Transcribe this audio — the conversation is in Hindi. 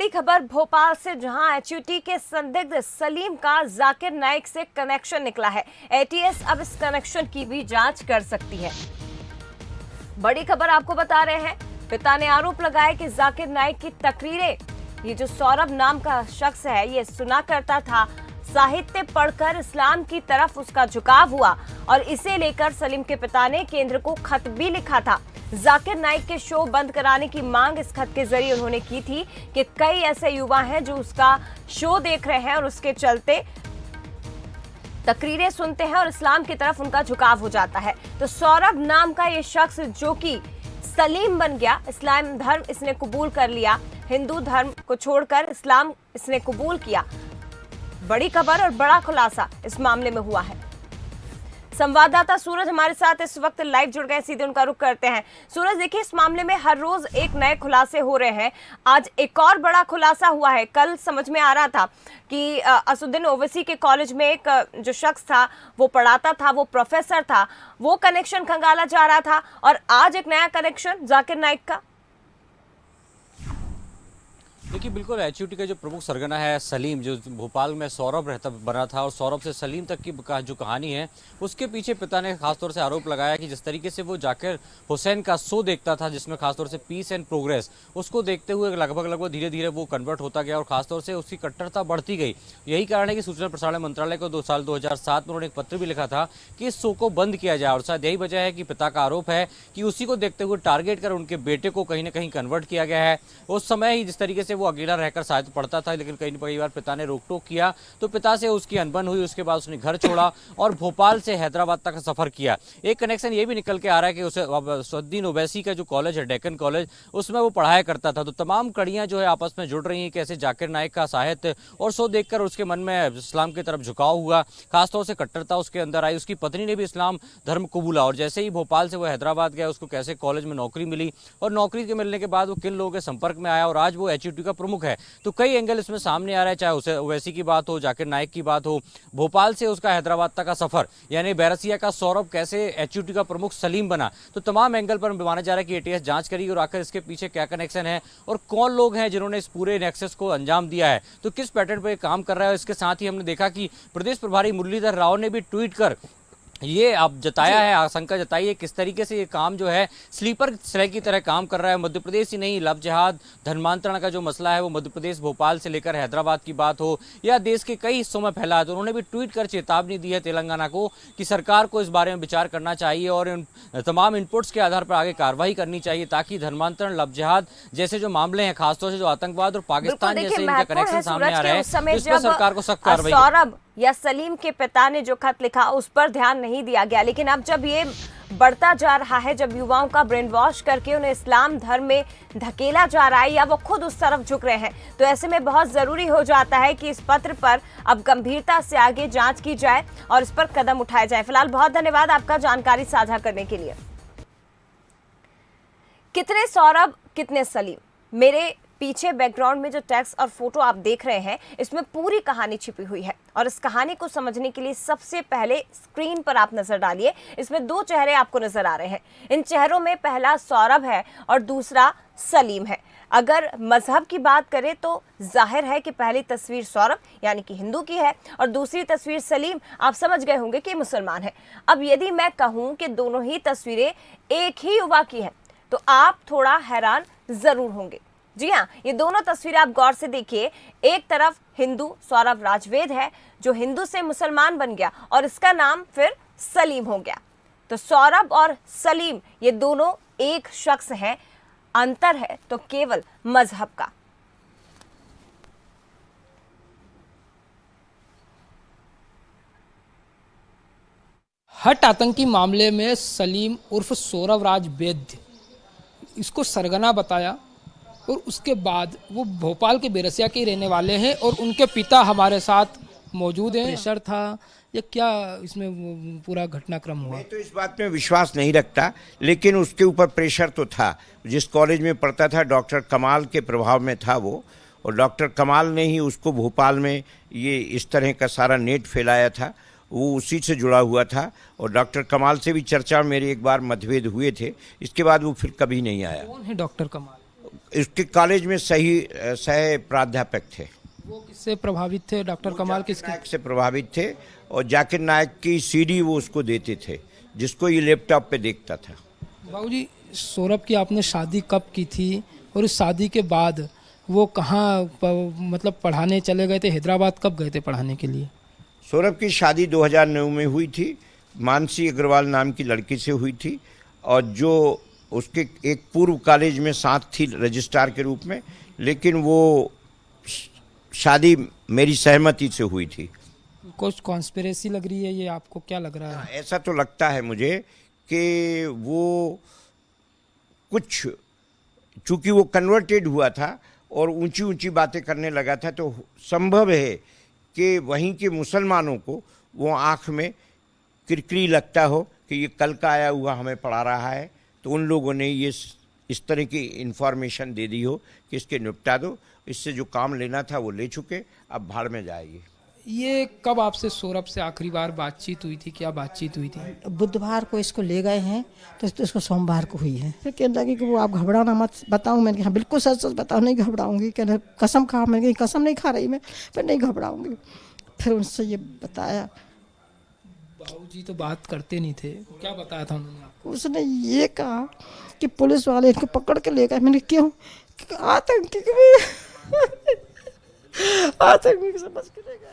बड़ी खबर भोपाल से, जहां एचयूटी के संदिग्ध सलीम का जाकिर नाइक से कनेक्शन निकला है। एटीएस अब इस कनेक्शन की भी जांच कर सकती है। बड़ी खबर आपको बता रहे हैं, पिता ने आरोप लगाया कि जाकिर नाइक की तकरीरें, ये जो सौरभ नाम का शख्स है, ये सुना करता था। साहित्य पढ़कर इस्लाम की तरफ उसका झुकाव हुआ और इसे लेकर सलीम के पिता ने केंद्र को खत भी लिखा था। जाकिर नाइक के शो बंद कराने की मांग इस खत के जरिए उन्होंने की थी कि कई ऐसे युवा हैं जो उसका शो देख रहे हैं और उसके चलते तकरीरें सुनते हैं और इस्लाम की तरफ उनका झुकाव हो जाता है। तो सौरभ नाम का ये शख्स जो कि सलीम बन गया, इस्लाम धर्म इसने कबूल कर लिया, हिंदू धर्म को छोड़कर इस्लाम इसने कबूल किया। बड़ी खबर और बड़ा खुलासा इस मामले में हुआ है। संवाददाता सूरज हमारे साथ इस वक्त लाइव जुड़ गए, सीधे उनका रुख करते हैं। सूरज, देखिए, इस मामले में हर रोज एक नए खुलासे हो रहे हैं। आज एक और बड़ा खुलासा हुआ है। कल समझ में आ रहा था कि असुद्दीन ओवैसी के कॉलेज में एक जो शख्स था वो पढ़ाता था, वो प्रोफेसर था, वो कनेक्शन खंगाला जा रहा था, और आज एक नया कनेक्शन जाकिर नाइक का। देखिए, बिल्कुल एचयूटी का जो प्रमुख सरगना है सलीम, जो भोपाल में सौरभ बना था और सौरभ से सलीम तक की जो कहानी है, उसके पीछे पिता ने खासतौर से आरोप लगाया कि जिस तरीके से वो जाकिर हुसैन का शो देखता था, जिसमें खासतौर से पीस एंड प्रोग्रेस, उसको देखते हुए लगभग धीरे धीरे वो कन्वर्ट होता गया और खासतौर से उसकी कट्टरता बढ़ती गई। यही कारण है कि सूचना प्रसारण मंत्रालय को 2007 में उन्होंने एक पत्र भी लिखा था कि इस शो को बंद किया जाए, और शायद यही वजह है कि पिता का आरोप है कि उसी को देखते हुए टारगेट कर उनके बेटे को कहीं ना कहीं कन्वर्ट किया गया है। उस समय ही जिस तरीके से वो अकेला रहकर साहित्य पढ़ता था, लेकिन कई बार पिता ने रोक टोक किया, तो पिता से उसकी अनबन हुई। उसके बाद उसने घर छोड़ा और भोपाल से हैदराबाद तक सफर किया। एक कनेक्शन ये भी निकल के आ रहा है कि उसे असुद्दीन ओवैसी का जो कॉलेज है, डेक्कन कॉलेज, उसमें वो पढ़ाया करता था। तो तमाम कड़ियां जो है आपस में जुड़ रही हैं। कैसे जाकिर नाइक का साहित्य और शो देखकर उसके मन में इस्लाम की तरफ झुकाव हुआ, खासतौर से कट्टरता उसके अंदर आई। उसकी पत्नी ने भी इस्लाम धर्म कबूला, और जैसे ही भोपाल से वो हैदराबाद गया, उसको कैसे कॉलेज में नौकरी मिली, और नौकरी के मिलने के बाद वो किन लोगों के संपर्क में आया, और आज वो एचयूटी का प्रमुख है। तो कई एंगल इसमें सामने आ रहा है, चाहे उसे ओवैसी की बात हो, जाकिर नाइक की बात हो, भोपाल से उसका हैदराबाद तक का सफर, यानी बैरसिया का सौरभ कैसे एचयूटी का प्रमुख सलीम बना। तो तमाम एंगल पर माना जा रहा है कि एटीएस जांच करेगी और आखिर इसके पीछे क्या कनेक्शन है और कौन लोग हैं जिन्होंने इस पूरे नेक्सस को अंजाम दिया है, तो किस पैटर्न पर काम कर रहा है। इसके साथ ही हमने देखा कि प्रदेश प्रभारी मुरलीधर राव ने भी ट्वीट कर ये अब जताया है, आशंका जताई है किस तरीके से ये काम जो है स्लीपर सेल की तरह काम कर रहा है। मध्य प्रदेश ही नहीं, लव जिहाद, धर्मांतरण का जो मसला है वो मध्य प्रदेश, भोपाल से लेकर हैदराबाद की बात हो या देश के कई हिस्सों में फैला है। तो उन्होंने भी ट्वीट कर चेतावनी दी है तेलंगाना को कि सरकार को इस बारे में विचार करना चाहिए और इन तमाम इनपुट्स के आधार पर आगे कार्रवाई करनी चाहिए, ताकि धर्मांतरण, लव जिहाद जैसे जो मामले हैं, खासतौर से जो आतंकवाद और पाकिस्तान जैसे इनका कनेक्शन सामने आ रहा है, इस पर सरकार को सख्त कार्रवाई। सौरभ या सलीम के पिता ने जो खत लिखा उस पर ध्यान नहीं दिया गया, लेकिन अब जब ये बढ़ता जा रहा है, जब युवाओं का ब्रेन वॉश करके उन्हें इस्लाम धर्म में धकेला जा रहा है या वो खुद उस तरफ झुक रहे हैं, तो ऐसे में बहुत जरूरी हो जाता है कि इस पत्र पर अब गंभीरता से आगे जांच की जाए और इस पर कदम उठाए जाए। फिलहाल बहुत धन्यवाद आपका जानकारी साझा करने के लिए। कितने सौरभ, कितने सलीम, मेरे पीछे बैकग्राउंड में जो टेक्स्ट और फोटो आप देख रहे हैं, इसमें पूरी कहानी छिपी हुई है, और इस कहानी को समझने के लिए सबसे पहले स्क्रीन पर आप नजर डालिए। इसमें दो चेहरे आपको नजर आ रहे हैं। इन चेहरों में पहला सौरभ है और दूसरा सलीम है। अगर मजहब की बात करें तो जाहिर है कि पहली तस्वीर सौरभ यानी कि हिंदू की है और दूसरी तस्वीर सलीम, आप समझ गए होंगे कि मुसलमान है। अब यदि मैं कहूं कि दोनों ही तस्वीरें एक ही युवा की है, तो आप थोड़ा हैरान जरूर होंगे। जी हाँ, ये दोनों तस्वीरें आप गौर से देखिए। एक तरफ हिंदू सौरभ राजवेद है जो हिंदू से मुसलमान बन गया और इसका नाम फिर सलीम हो गया। तो सौरभ और सलीम ये दोनों एक शख्स हैं, अंतर है तो केवल मजहब का। हट आतंकी मामले में सलीम उर्फ सौरभ राज वैद्य, इसको सरगना बताया, और उसके बाद वो भोपाल के बेरसिया के रहने वाले हैं और उनके पिता हमारे साथ मौजूद हैं। प्रेशर था या क्या इसमें पूरा घटनाक्रम हुआ? मैं तो इस बात में विश्वास नहीं रखता, लेकिन उसके ऊपर प्रेशर तो था। जिस कॉलेज में पढ़ता था डॉक्टर कमाल के प्रभाव में था वो, और डॉक्टर कमाल ने ही उसको भोपाल में ये इस तरह का सारा नेट फैलाया था। वो उसी से जुड़ा हुआ था और डॉक्टर कमाल से भी चर्चा मेरे एक बार मतभेद हुए थे। इसके बाद वो फिर कभी नहीं आया। कौन है डॉक्टर कमाल? इसके कॉलेज में सह प्राध्यापक थे। वो किससे प्रभावित थे? डॉक्टर कमाल किसके? नायक से प्रभावित थे और जाकिर नायक की सीडी वो उसको देते थे, जिसको ये लैपटॉप पे देखता था। बाबूजी, सौरभ की आपने शादी कब की थी और इस शादी के बाद वो कहाँ मतलब पढ़ाने चले गए थे? हैदराबाद कब गए थे पढ़ाने के लिए? सौरभ की शादी 2009 में हुई थी, मानसी अग्रवाल नाम की लड़की से हुई थी, और जो उसके एक पूर्व कॉलेज में साथ थी रजिस्ट्रार के रूप में, लेकिन वो शादी मेरी सहमति से हुई थी। कुछ कॉन्स्पिरेसी लग रही है ये, आपको क्या लग रहा है? ऐसा तो लगता है मुझे कि वो कुछ, चूंकि वो कन्वर्टेड हुआ था और ऊंची ऊंची बातें करने लगा था, तो संभव है कि वहीं के मुसलमानों को वो आँख में किरकिरी लगता हो कि ये कल का आया हुआ हमें पढ़ा रहा है, तो उन लोगों ने ये इस तरह की इन्फॉर्मेशन दे दी हो कि इसके निपटा दो, इससे जो काम लेना था वो ले चुके, अब भाड़ में जाएगी। ये कब आपसे सौरभ से आखिरी बार बातचीत हुई थी? क्या बातचीत हुई थी? बुधवार को इसको ले गए हैं, तो इसको सोमवार को हुई है। फिर कहने लगी कि वो आप घबराना मत, बताऊँ? मैंने कहा बिल्कुल सच सच बताओ, नहीं घबराऊंगी। कहने कसम खा, मैंने कहा कसम नहीं खा रही मैं, फिर नहीं घबराऊंगी। फिर उनसे ये बताया। बाबूजी तो बात करते नहीं थे, क्या बताया था उन्होंने आपको? उसने ये कहा कि पुलिस वाले इनको पकड़ के ले गए। मैंने क्यों? आतंकी आतंकी समझ के ले गए।